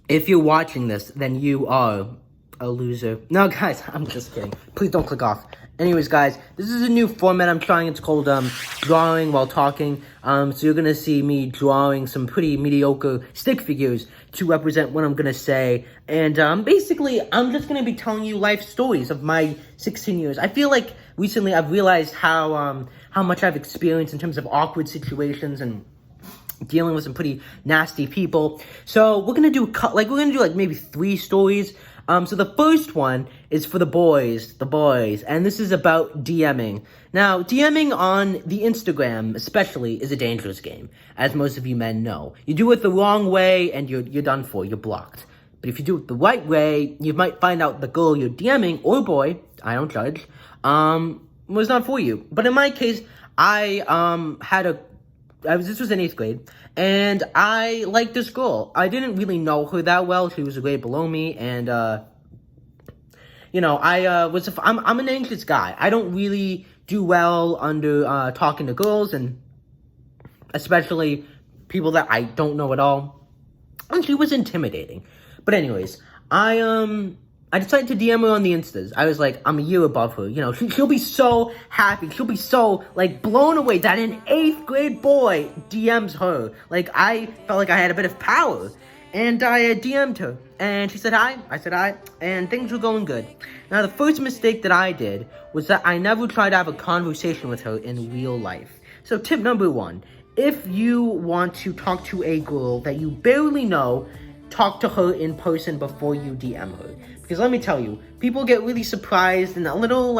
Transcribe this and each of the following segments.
If you're watching this, then you are a loser. No, guys, I'm just kidding. Please don't click off. Anyways, guys, this is a new format I'm trying. It's called drawing while talking. So you're gonna see me drawing some pretty mediocre stick figures to represent what I'm gonna say. And basically, I'm just gonna be telling you life stories of my 16 years. I feel like recently I've realized how much I've experienced in terms of awkward situations and dealing with some pretty nasty people. So we're gonna do maybe 3 stories. So the first one is for the boys, and this is about DMing. Now, DMing on the Instagram, especially, is a dangerous game, as most of you men know. You do it the wrong way, and you're done for. You're blocked. But if you do it the right way, you might find out the girl you're DMing, or boy, I don't judge, was not for you. But in my case, this was in 8th grade, and I liked this girl. I didn't really know her that well. She was a grade below me, and, I'm an anxious guy. I don't really do well under, talking to girls, and especially people that I don't know at all. And she was intimidating. But anyways, I decided to DM her on the Instas. I was like, I'm a year above her. You know, she'll be so happy. She'll be so, blown away that an 8th grade boy DMs her. I felt like I had a bit of power. And I DM'd her. And she said hi. I said hi. And things were going good. Now, the first mistake that I did was that I never tried to have a conversation with her in real life. So, tip number 1. If you want to talk to a girl that you barely know, talk to her in person before you DM her. Because let me tell you, people get really surprised and a little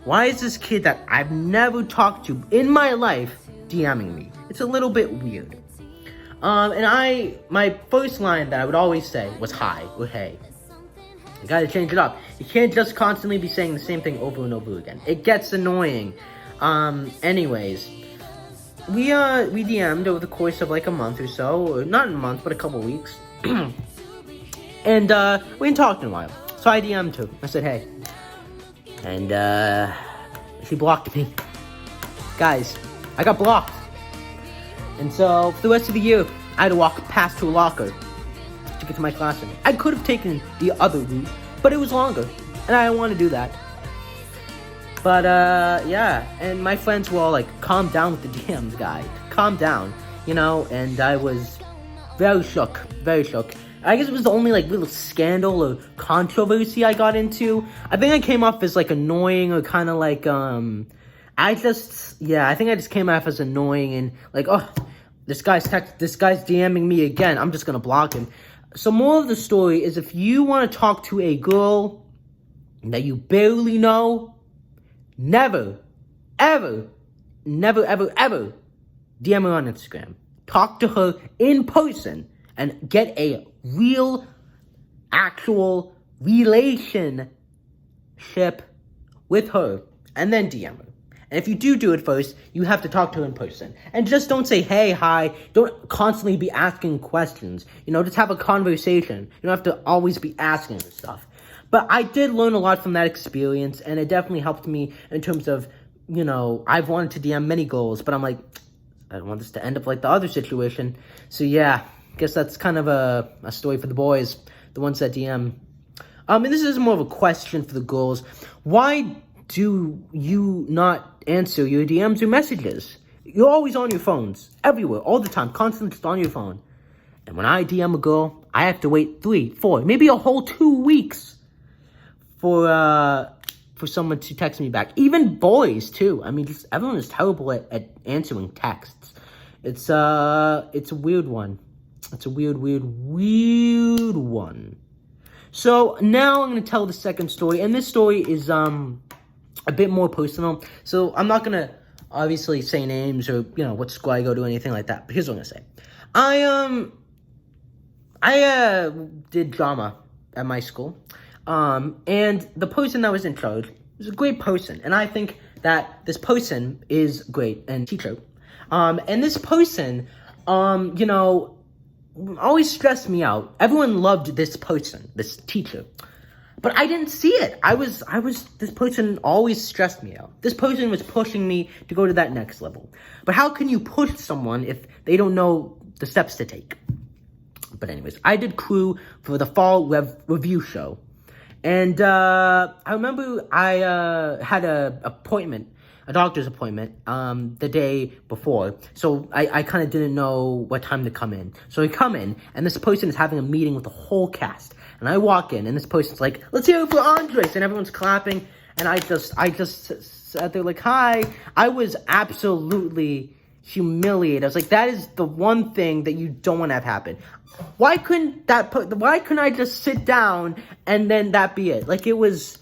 why is this kid that I've never talked to in my life DMing me? It's a little bit weird. My first line that I would always say was hi or hey. You gotta change it up. You can't just constantly be saying the same thing over and over again. It gets annoying. Anyways, we DM'd over the course of a month or so, or not a month, but a couple weeks. And we hadn't talked in a while. So I DM'd her. I said, hey. And she blocked me. Guys, I got blocked. And so for the rest of the year, I had to walk past her locker to get to my classroom. I could have taken the other route, but it was longer. And I didn't want to do that. But yeah, and my friends were all like, calm down with the DMs, guy. Calm down, and I was very shook. I guess it was the only little scandal or controversy I got into. I think I came off as annoying or kind of I think I just came off as annoying and oh, this guy's DMing me again. I'm just gonna block him. So moral of the story is, if you want to talk to a girl that you barely know, never, ever DM her on Instagram. Talk to her in person and get a real, actual relationship with her, and then DM her. And if you do it first, you have to talk to her in person. And just don't say, hey, hi. Don't constantly be asking questions. Just have a conversation. You don't have to always be asking her stuff. But I did learn a lot from that experience, and it definitely helped me in terms of, I've wanted to DM many girls, but I'm like, I don't want this to end up like the other situation. So yeah, I guess that's kind of a story for the boys, the ones that DM. And this is more of a question for the girls. Why do you not answer your DMs or messages? You're always on your phones, everywhere, all the time, constantly just on your phone. And when I DM a girl, I have to wait 3, 4, maybe a whole 2 weeks for someone to text me back. Even boys too. I mean, everyone is terrible at answering texts. It's a weird one. It's a weird one. So now I'm gonna tell the second story, and this story is a bit more personal. So I'm not gonna obviously say names or what school I go to or anything like that. But here's what I'm gonna say. I did drama at my school. And the person that was in charge was a great person. And I think that this person is great and teacher. And this person, always stressed me out. Everyone loved this person, this teacher. But I didn't see it. This person always stressed me out. This person was pushing me to go to that next level. But how can you push someone if they don't know the steps to take? But anyways, I did crew for the fall review show. And I remember I had a doctor's appointment, the day before. So I kind of didn't know what time to come in. So I come in, and this person is having a meeting with the whole cast. And I walk in, and this person's like, let's hear it for Andres. And everyone's clapping. And I just sat there like, hi. I was absolutely humiliated. I was like, that is the one thing that you don't want to have happen. Why couldn't I just sit down and then that be it? Like, it was,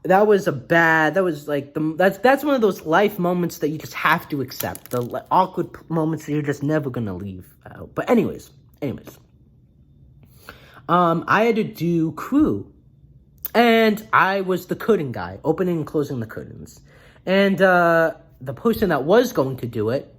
that's one of those life moments that you just have to accept. The awkward moments that you're just never gonna leave out. But anyways, I had to do crew, and I was the curtain guy, opening and closing the curtains. And the person that was going to do it,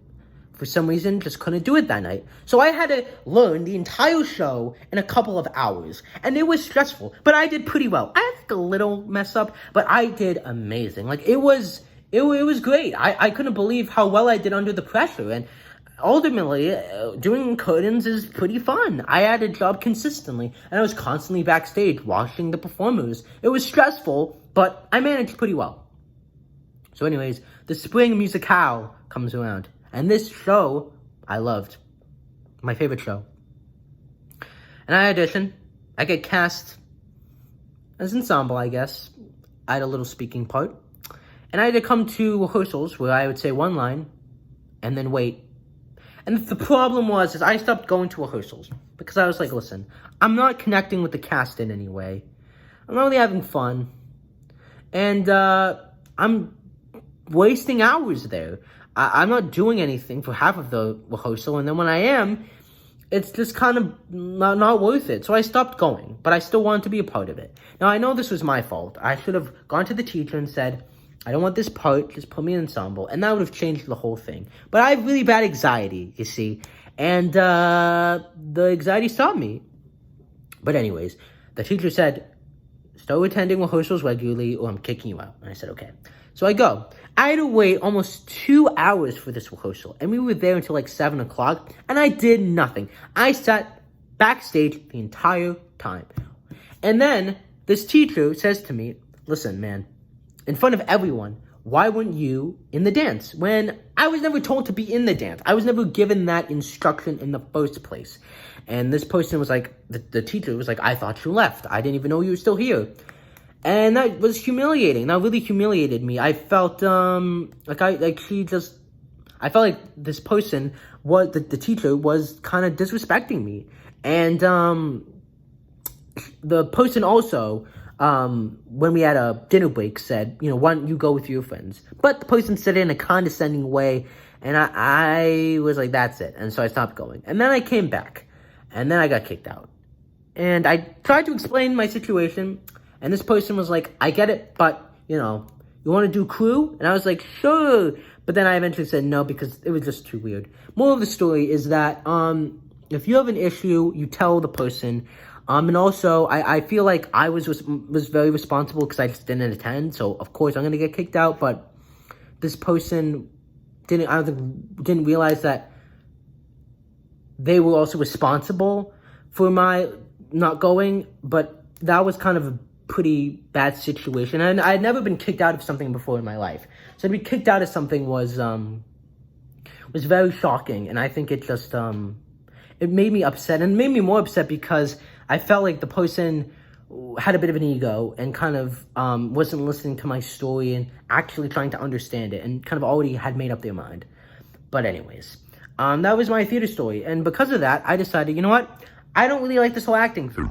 for some reason, just couldn't do it that night. So I had to learn the entire show in a couple of hours. And it was stressful, but I did pretty well. I had like a little mess up, but I did amazing. Like, it was great. I couldn't believe how well I did under the pressure. And ultimately, doing curtains is pretty fun. I had a job consistently, and I was constantly backstage watching the performers. It was stressful, but I managed pretty well. So anyways, the spring musicale comes around. And this show, I loved. My favorite show. And I audition. I get cast as ensemble, I guess. I had a little speaking part. And I had to come to rehearsals where I would say one line and then wait. And the problem was I stopped going to rehearsals because I was like, listen, I'm not connecting with the cast in any way. I'm not really having fun. And I'm wasting hours there. I'm not doing anything for half of the rehearsal, and then when I am, it's just kind of not worth it. So I stopped going, but I still wanted to be a part of it. Now, I know this was my fault. I should have gone to the teacher and said, I don't want this part, just put me in ensemble, and that would have changed the whole thing. But I have really bad anxiety, you see, and the anxiety stopped me. But anyways, the teacher said, start attending rehearsals regularly or I'm kicking you out. And I said, okay. So I go. I had to wait almost 2 hours for this rehearsal, and we were there until like 7 o'clock, and I did nothing. I sat backstage the entire time. And then this teacher says to me, listen, man, in front of everyone, why weren't you in the dance? When I was never told to be in the dance. I was never given that instruction in the first place. And this person was like, the teacher was like, I thought you left. I didn't even know you were still here. And that was humiliating. That really humiliated me. I felt I felt like this person the teacher was kind of disrespecting me. And the person also, when we had a dinner break, said, why don't you go with your friends? But the person said it in a condescending way, and I was like, that's it. And so I stopped going. And then I came back, and then I got kicked out. And I tried to explain my situation. And this person was like, I get it, but, you want to do crew? And I was like, sure. But then I eventually said no because it was just too weird. Moral of the story is that if you have an issue, you tell the person. And also, I feel like I was very responsible because I just didn't attend. So, of course, I'm going to get kicked out. But this person didn't realize that they were also responsible for my not going. But that was kind of a pretty bad situation, and I had never been kicked out of something before in my life. So to be kicked out of something was very shocking, and I think it just it made me upset, and it made me more upset because I felt like the person had a bit of an ego and kind of wasn't listening to my story and actually trying to understand it, and kind of already had made up their mind. But anyways, that was my theater story, and because of that, I decided, you know what? I don't really like this whole acting thing.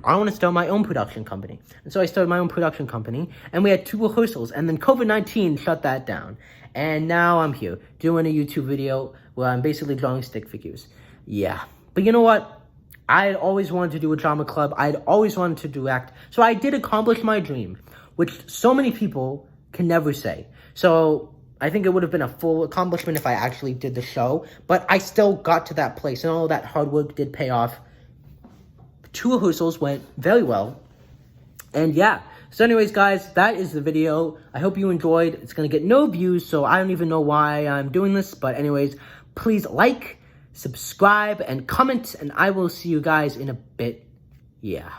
I want to start my own production company. And so I started my own production company, and we had 2 rehearsals, and then COVID-19 shut that down. And now I'm here, doing a YouTube video where I'm basically drawing stick figures. Yeah. But you know what? I had always wanted to do a drama club. I had always wanted to direct. So I did accomplish my dream, which so many people can never say. So I think it would have been a full accomplishment if I actually did the show, but I still got to that place, and all that hard work did pay off. 2 rehearsals went very well. And yeah. So anyways, guys, that is the video. I hope you enjoyed. It's going to get no views, so I don't even know why I'm doing this. But anyways, please like, subscribe, and comment, and I will see you guys in a bit. Yeah.